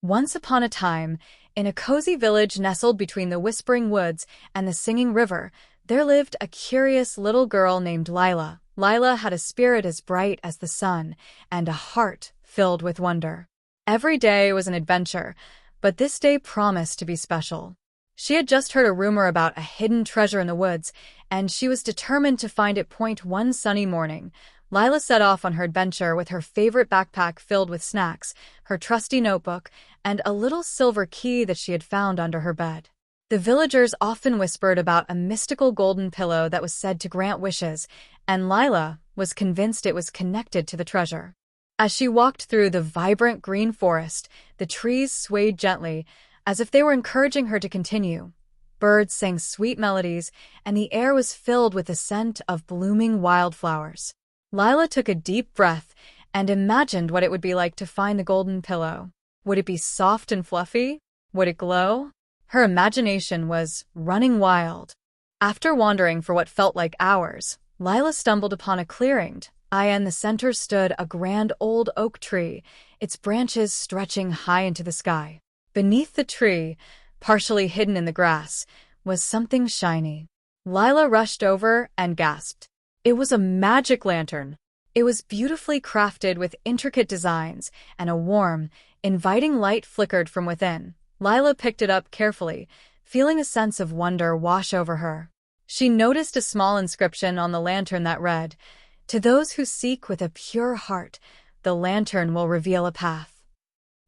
Once upon a time, in a cozy village nestled between the whispering woods and the singing river, there lived a curious little girl named Lila. Lila had a spirit as bright as the sun and a heart filled with wonder. Every day was an adventure, but this day promised to be special. She had just heard a rumor about a hidden treasure in the woods, and she was determined to find it. One sunny morning, Lila set off on her adventure with her favorite backpack filled with snacks, her trusty notebook, and a little silver key that she had found under her bed. The villagers often whispered about a mystical golden pillow that was said to grant wishes, and Lila was convinced it was connected to the treasure. As she walked through the vibrant green forest, the trees swayed gently, as if they were encouraging her to continue. Birds sang sweet melodies, and the air was filled with the scent of blooming wildflowers. Lila took a deep breath and imagined what it would be like to find the golden pillow. Would it be soft and fluffy? Would it glow? Her imagination was running wild. After wandering for what felt like hours, Lila stumbled upon a clearing. In the center stood a grand old oak tree, its branches stretching high into the sky. Beneath the tree, partially hidden in the grass, was something shiny. Lila rushed over and gasped. It was a magic lantern. It was beautifully crafted with intricate designs, and a warm, inviting light flickered from within. Lila picked it up carefully, feeling a sense of wonder wash over her. She noticed a small inscription on the lantern that read, "To those who seek with a pure heart, the lantern will reveal a path."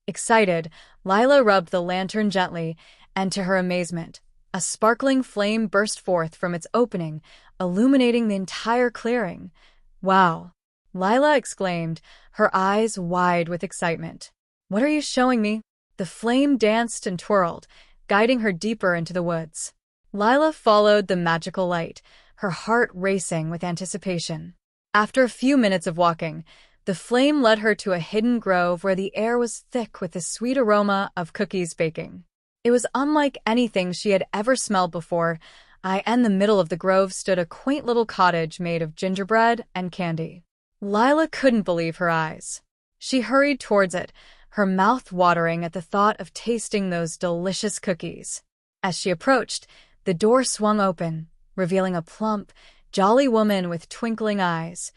Excited, Lila rubbed the lantern gently, and to her amazement, a sparkling flame burst forth from its opening, illuminating the entire clearing. "Wow!" Lila exclaimed, her eyes wide with excitement. "What are you showing me?" The flame danced and twirled, guiding her deeper into the woods. Lila followed the magical light, her heart racing with anticipation. After a few minutes of walking, the flame led her to a hidden grove where the air was thick with the sweet aroma of cookies baking. It was unlike anything she had ever smelled before. In the middle of the grove stood a quaint little cottage made of gingerbread and candy. Lila couldn't believe her eyes. She hurried towards it, her mouth watering at the thought of tasting those delicious cookies. As she approached, the door swung open, revealing a plump, jolly woman with twinkling eyes.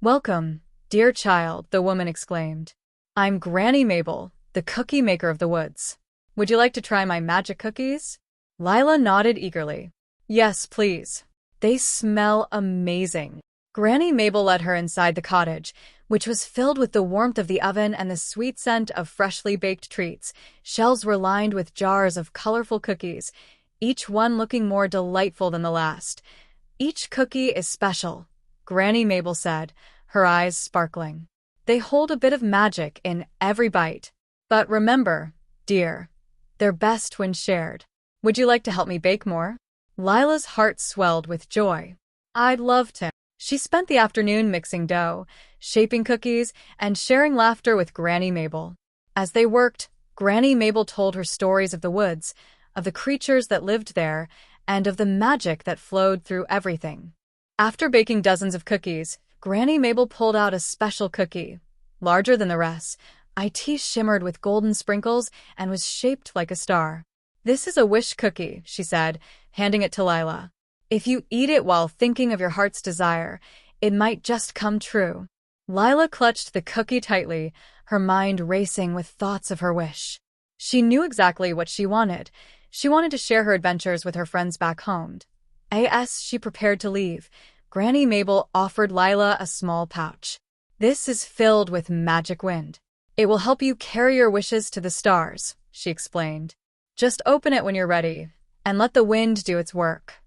"Welcome, dear child," the woman exclaimed. "I'm Granny Mabel, the cookie maker of the woods. Would you like to try my magic cookies?" Lila nodded eagerly. "Yes, please. They smell amazing." Granny Mabel led her inside the cottage, which was filled with the warmth of the oven and the sweet scent of freshly baked treats. Shelves were lined with jars of colorful cookies, each one looking more delightful than the last. "Each cookie is special," Granny Mabel said, her eyes sparkling. "They hold a bit of magic in every bite. But remember, dear, they're best when shared. Would you like to help me bake more?" Lila's heart swelled with joy. "I'd love to." She spent the afternoon mixing dough, shaping cookies, and sharing laughter with Granny Mabel. As they worked, Granny Mabel told her stories of the woods, of the creatures that lived there, and of the magic that flowed through everything. After baking dozens of cookies, Granny Mabel pulled out a special cookie, larger than the rest. It shimmered with golden sprinkles and was shaped like a star. "This is a wish cookie," she said, handing it to Lila. "If you eat it while thinking of your heart's desire, it might just come true." Lila clutched the cookie tightly, her mind racing with thoughts of her wish. She knew exactly what she wanted. She wanted to share her adventures with her friends back home. As she prepared to leave, Granny Mabel offered Lila a small pouch. "This is filled with magic wind. It will help you carry your wishes to the stars," she explained. "Just open it when you're ready, and let the wind do its work."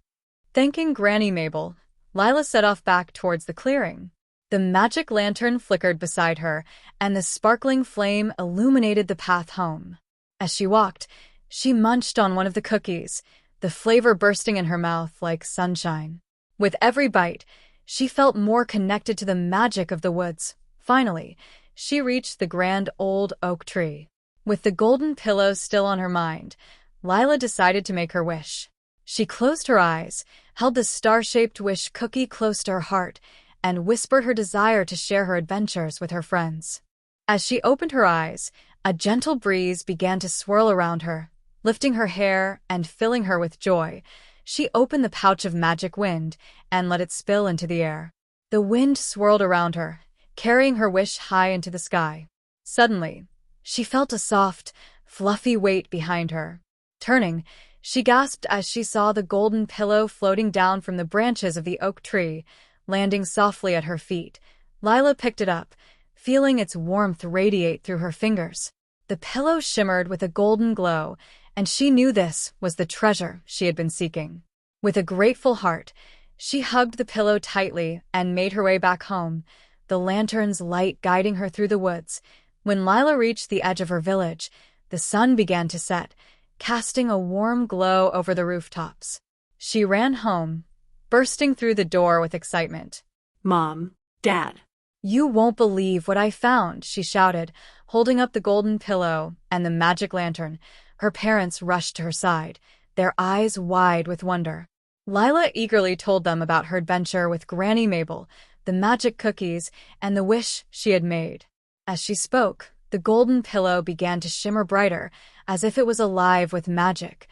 Thanking Granny Mabel, Lila set off back towards the clearing. The magic lantern flickered beside her, and the sparkling flame illuminated the path home. As she walked, she munched on one of the cookies, the flavor bursting in her mouth like sunshine. With every bite, she felt more connected to the magic of the woods. Finally, she reached the grand old oak tree. With the golden pillow still on her mind, Lila decided to make her wish. She closed her eyes, held the star-shaped wish cookie close to her heart, and whispered her desire to share her adventures with her friends. As she opened her eyes, A gentle breeze began to swirl around her, lifting her hair and filling her with joy. She opened the pouch of magic wind and let it spill into the air. The wind swirled around her, carrying her wish high into the sky. Suddenly, she felt a soft, fluffy weight behind her. Turning, she gasped as she saw the golden pillow floating down from the branches of the oak tree, landing softly at her feet. Lila picked it up, feeling its warmth radiate through her fingers. The pillow shimmered with a golden glow, and she knew this was the treasure she had been seeking. With a grateful heart, she hugged the pillow tightly and made her way back home, the lantern's light guiding her through the woods. When Lila reached the edge of her village, the sun began to set, casting a warm glow over the rooftops. She ran home, bursting through the door with excitement. Mom, Dad. "You won't believe what I found," she shouted, holding up the golden pillow and the magic lantern. Her parents rushed to her side, their eyes wide with wonder. Lila eagerly told them about her adventure with Granny Mabel, the magic cookies, and the wish she had made. As she spoke, the golden pillow began to shimmer brighter, as if it was alive with magic.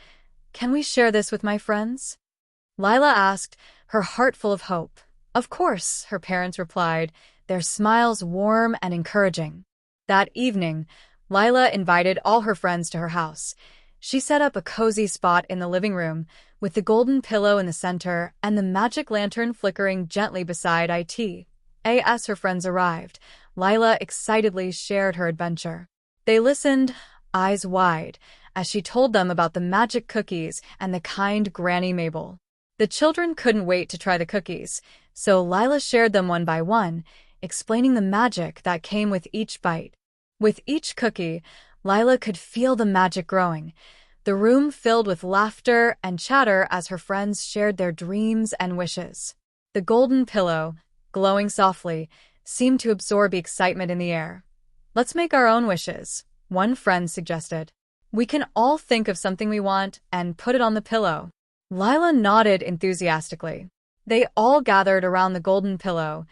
"Can we share this with my friends?" Lila asked, her heart full of hope. "Of course," her parents replied, their smiles warm and encouraging. That evening, Lila invited all her friends to her house. She set up a cozy spot in the living room, with the golden pillow in the center and the magic lantern flickering gently beside it. As her friends arrived, Lila excitedly shared her adventure. They listened, eyes wide, as she told them about the magic cookies and the kind Granny Mabel. The children couldn't wait to try the cookies, so Lila shared them one by one, explaining the magic that came with each bite. With each cookie, Lila could feel the magic growing. The room filled with laughter and chatter as her friends shared their dreams and wishes. The golden pillow, glowing softly, seemed to absorb the excitement in the air. "Let's make our own wishes," one friend suggested. "We can all think of something we want and put it on the pillow." Lila nodded enthusiastically. They all gathered around the golden pillow,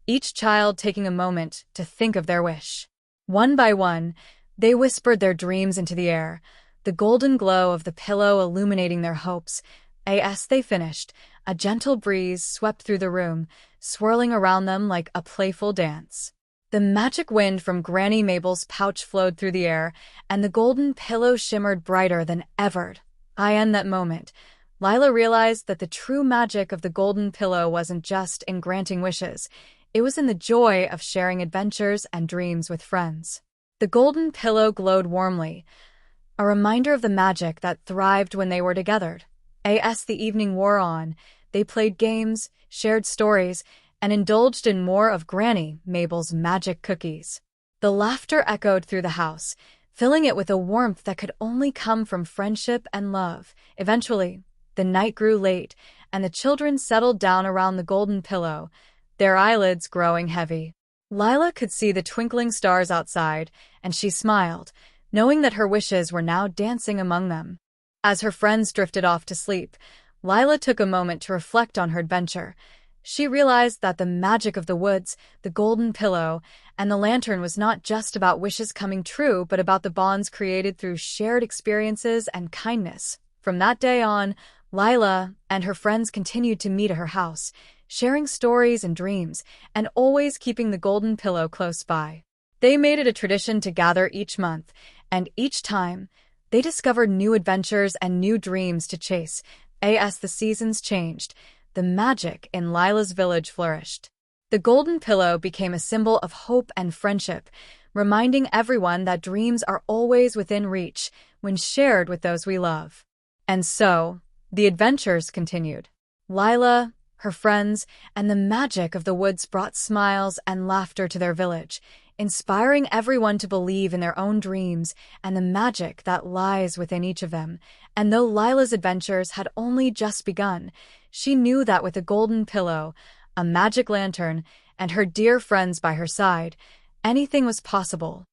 each child taking a moment to think of their wish. One by one, they whispered their dreams into the air, the golden glow of the pillow illuminating their hopes. As they finished, a gentle breeze swept through the room, swirling around them like a playful dance. The magic wind from Granny Mabel's pouch flowed through the air, and the golden pillow shimmered brighter than ever. In that moment, Lila realized that the true magic of the golden pillow wasn't just in granting wishes. It was in the joy of sharing adventures and dreams with friends. The golden pillow glowed warmly, a reminder of the magic that thrived when they were together. As the evening wore on, they played games, shared stories, and indulged in more of Granny Mabel's magic cookies. The laughter echoed through the house, filling it with a warmth that could only come from friendship and love. Eventually, the night grew late, and the children settled down around the golden pillow, their eyelids growing heavy. Lila could see the twinkling stars outside, and she smiled, knowing that her wishes were now dancing among them. As her friends drifted off to sleep, Lila took a moment to reflect on her adventure. She realized that the magic of the woods, the golden pillow, and the lantern was not just about wishes coming true, but about the bonds created through shared experiences and kindness. From that day on, Lila and her friends continued to meet at her house, sharing stories and dreams, and always keeping the golden pillow close by. They made it a tradition to gather each month, and each time, they discovered new adventures and new dreams to chase. As the seasons changed, the magic in Lila's village flourished. The golden pillow became a symbol of hope and friendship, reminding everyone that dreams are always within reach when shared with those we love. And so, the adventures continued. Lila, her friends, and the magic of the woods brought smiles and laughter to their village, inspiring everyone to believe in their own dreams and the magic that lies within each of them. And though Lila's adventures had only just begun, she knew that with a golden pillow, a magic lantern, and her dear friends by her side, anything was possible.